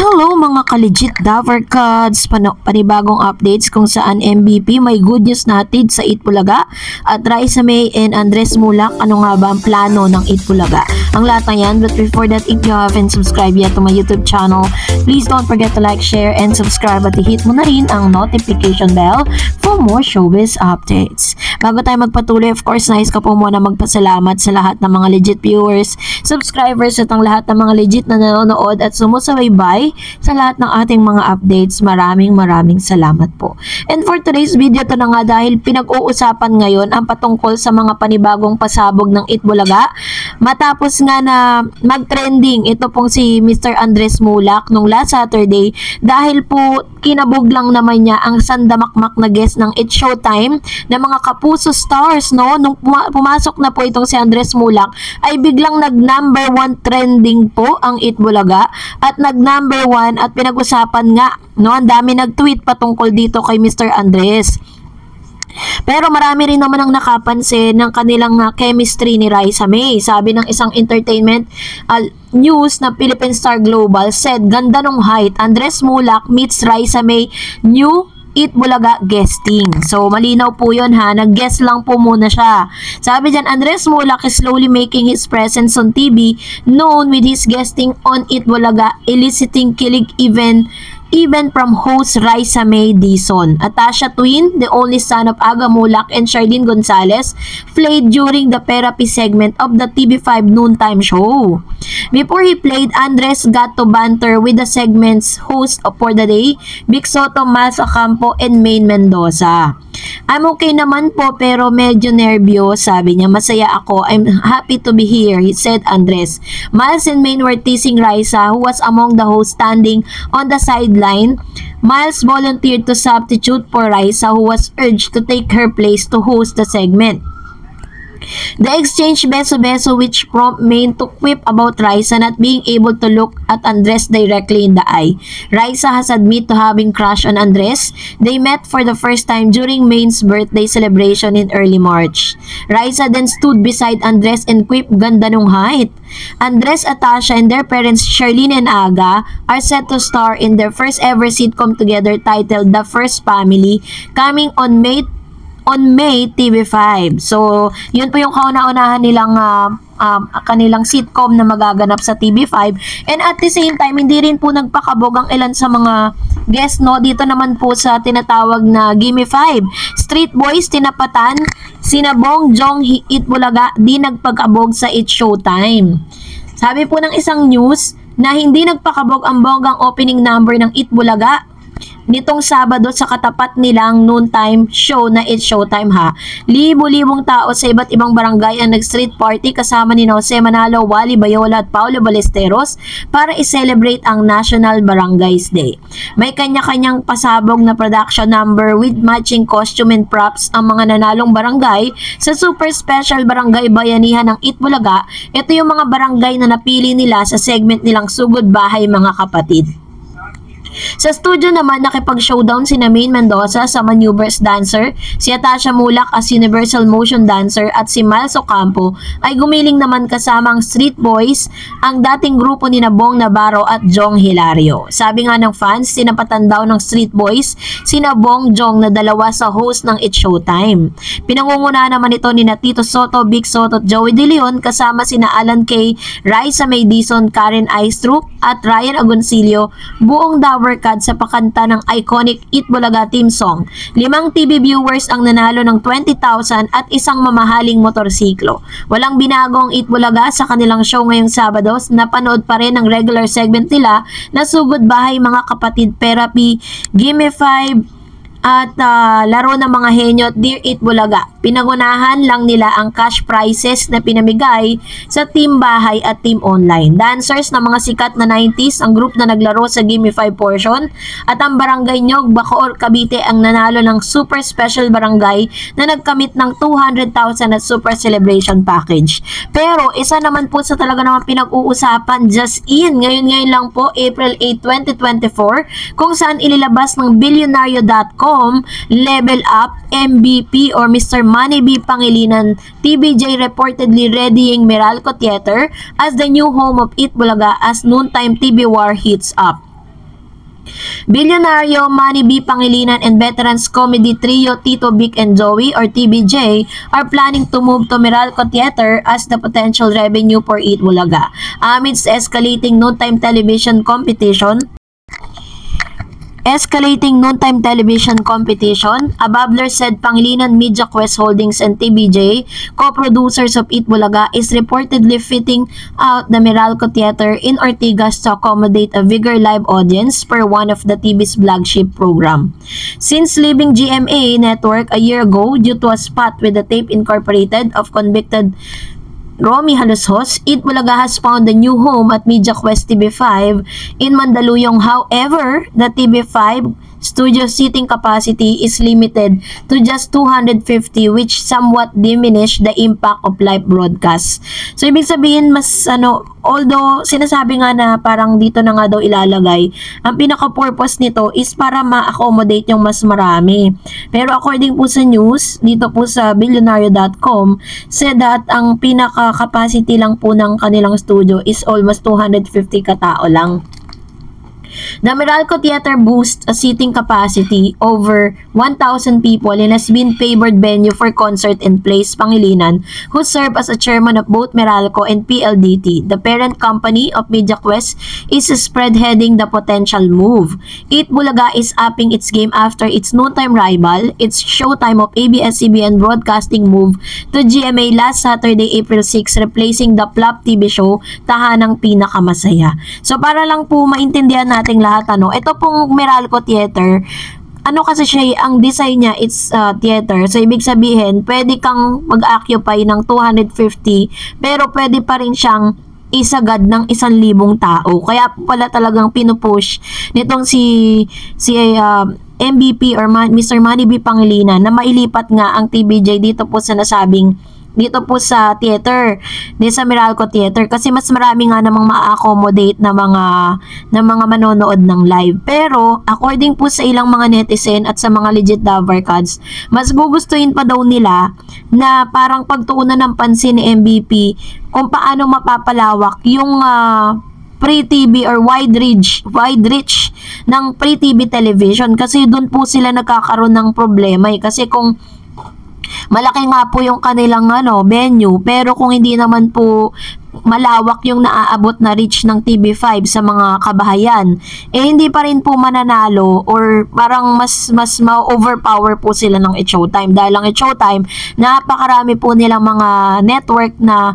Hello mga ka-legit Dover Cards, panibagong updates kung saan MVP may good news natin sa Itbulaga at Raisa May and Andres Mulak. Ano nga ba ang plano ng Itbulaga? Ang lahat ng yan, but before that, if you haven't subscribed yet to my YouTube channel, please don't forget to like, share, and subscribe at i-hit mo na rin ang notification bell for more showbiz updates. Bago tayo magpatuloy, of course, nais ko po muna magpasalamat sa lahat ng mga legit viewers, subscribers at ang lahat ng mga legit na nanonood at sumusubaybay sa lahat ng ating mga updates. Maraming salamat po. And for today's video, to na nga dahil pinag-uusapan ngayon ang patungkol sa mga panibagong pasabog ng Itbulaga. Matapos nga na mag-trending ito pong si Mr. Andres Mulak nung last Saturday dahil po kinabog lang naman niya ang sandamakmak na guest ng It's Showtime na mga kapuso stars, no? Nung pumasok na po itong si Andres Mulak ay biglang nag-number 1 trending po ang Itbulaga at nag-number 1 at pinag-usapan nga, no? Ang dami nag-tweet patungkol dito kay Mr. Andres. Pero marami rin naman ang nakapansin ng kanilang chemistry ni Raisa May. Sabi ng isang entertainment news na Philippine Star Global said, ganda nung height, Andres Mulak meets Raisa May, new Itbulaga guesting. So, malinaw po yun ha. Nag-guest lang po muna siya. Sabi dyan, Andres Mulak is slowly making his presence on TV, known with his guesting on Itbulaga, eliciting kilig even from host Raisa May Dizon. Atasha Twin, the only son of Aga Mulak and Charlene Gonzalez, played during the therapy segment of the TV5 noontime show. Before he played, Andres got to banter with the segment's host for the day, Vic Soto, Miles Ocampo, and Maine Mendoza. I'm okay naman po pero medyo nervyos, sabi niya. Masaya ako. I'm happy to be here, he said Andres. Miles and Maine were teasing Raisa, who was among the hosts standing on the sideline. Miles volunteered to substitute for Raisa, who was urged to take her place to host the segment. The exchange beso-beso which prompted Maine to quip about Raisa not being able to look at Andres directly in the eye. Raisa has admitted to having crush on Andres. They met for the first time during Maine's birthday celebration in early March. Raisa then stood beside Andres and quipped, ganda nung height. Andres, Atasha, and their parents Charlene and Aga are set to star in their first ever sitcom together titled The First Family, coming on May TV5. So, yun po yung kauna-unahan nilang kanilang sitcom na magaganap sa TV5. And at the same time, hindi rin po nagpakabog ang ilan sa mga guest, no? Dito naman po sa tinatawag na Gimme 5. Street Boys, tinapatan, sina Bong Jong Itbulaga, di nagpagkabog sa It's Showtime. Sabi po ng isang news na hindi nagpakabog ang bonggang opening number ng Itbulaga nitong Sabado sa katapat nilang noontime show na It's Showtime ha. Libo-libong tao sa iba't ibang barangay ang nag-street party kasama ni Jose Manalo, Wally Bayola at Paulo Ballesteros para i-celebrate ang National Barangays Day. May kanya-kanyang pasabog na production number with matching costume and props ang mga nanalong barangay sa super special barangay bayanihan ng Itbulaga. Ito yung mga barangay na napili nila sa segment nilang Sugod Bahay Mga Kapatid. Sa studio naman, nakipag-showdown si Maine Mendoza sa Maneuvers Dancer, si Atasha Mulak as Universal Motion Dancer at si Miles Ocampo ay gumiling naman kasama ang Street Boys, ang dating grupo ni Bong Navarro at Jong Hilario. Sabi nga ng fans, sinapatan daw ng Street Boys sina Bong Jong na dalawa sa host ng It's Showtime. Pinangungunahan naman ito ni Tito Soto, Vic Soto at Joey De Leon kasama sina Alan Kay, Raisa May Dizon, Karen Aistrup at Ryan Agoncillo, buong Dover Cards sa pakanta ng iconic Itbulaga theme song. 5 TV viewers ang nanalo ng 20,000 at isang mamahaling motorsiklo. Walang binagong Itbulaga sa kanilang show ngayong Sabado. Napanood pa rin ang regular segment nila na Sugod Bahay Mga Kapatid, Therapy, Gimme 5 at Laro ng Mga Henyo at Dear Itbulaga. Pinangunahan lang nila ang cash prizes na pinamigay sa Team Bahay at Team Online. Dancers na mga sikat na 90s ang group na naglaro sa Gimme 5 portion at ang Barangay Nyog, Bacoor, Cavite ang nanalo ng super special barangay na nagkamit ng 200,000 at super celebration package. Pero isa naman po sa talaga naman pinag-uusapan just in ngayon lang po, April 8, 2024, kung saan ililabas ng Billionario.com Level Up MVP or Mr. Manny B. Pangilinan, TVJ reportedly readying Meralco Theater as the new home of Itbulaga as noontime TV war heats up. Bilyonaryo Manny B. Pangilinan and veterans comedy trio Tito, Vic and Joey or TBJ are planning to move to Meralco Theater as the potential revenue for Eat Bulaga. Amidst escalating noontime television competition, a babbler said Pangilinan Media Quest Holdings and TBJ, co-producers of Eat Bulaga, is reportedly fitting out the Meralco Theater in Ortigas to accommodate a bigger live audience per one of the TV's flagship program. Since leaving GMA Network a year ago due to a spat with the Tape Incorporated of convicted Romy Halushos, Eat Bulaga has found a new home at Media Quest TV5 in Mandaluyong. However, the TV5 studio seating capacity is limited to just 250, which somewhat diminish the impact of live broadcast. So, ibig sabihin, although sinasabi nga na parang dito na nga daw ilalagay, ang pinaka-purpose nito is para ma-accommodate yung mas marami. Pero according po sa news, dito po sa Bilyonaryo.com, said that ang pinaka-capacity lang po ng kanilang studio is almost 250 katao lang. The Meralco Theater boasts a seating capacity over 1,000 people and has been favored venue for concert and plays. Pangilinan, who served as a chairman of both Meralco and PLDT, the parent company of Media Quest, is spearheading the potential move. Eat Bulaga is upping its game after its noontime rival, its Showtime of ABS-CBN Broadcasting move to GMA last Saturday, April 6, replacing the flop TV show Tahanang Pinakamasaya. So para lang po maintindihan nating lahat, ito pong Meralco Theater, kasi siya, ang design niya, it's theater. So, ibig sabihin, pwede kang mag-occupy ng 250, pero pwede pa rin siyang isagad ng 1,000 tao. Kaya pala talagang pinupush nitong si MVP or Mr. Manny B. Pangilinan na mailipat nga ang TBJ dito po sa sa theater, sa Meralco Theater, kasi mas marami nga namang ma-accommodate na mga manonood ng live. Pero according po sa ilang mga netizen at sa mga legit Davarcads, mas gugustuhin pa daw nila na parang pagtuunan ng pansin ni MVP kung paano mapapalawak yung free TV or wide reach ng free TV television, kasi doon po sila nagkakaroon ng problema kasi kung malaki nga po yung kanilang venue, pero kung hindi naman po malawak yung naaabot na reach ng TV5 sa mga kabahayan, hindi pa rin po mananalo or parang mas ma-overpower po sila ng Showtime. Dahil ang Showtime, napakarami po nilang mga network na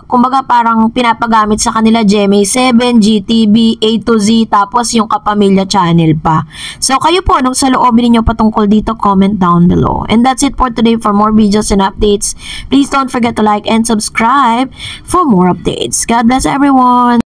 kumbaga parang pinapagamit sa kanila, GMA7, GTV, A to Z, tapos yung Kapamilya channel pa. So kayo po, anong saloobin niyo patungkol dito, comment down below. And that's it for today. For more videos and updates, please don't forget to like and subscribe for more updates. God bless everyone!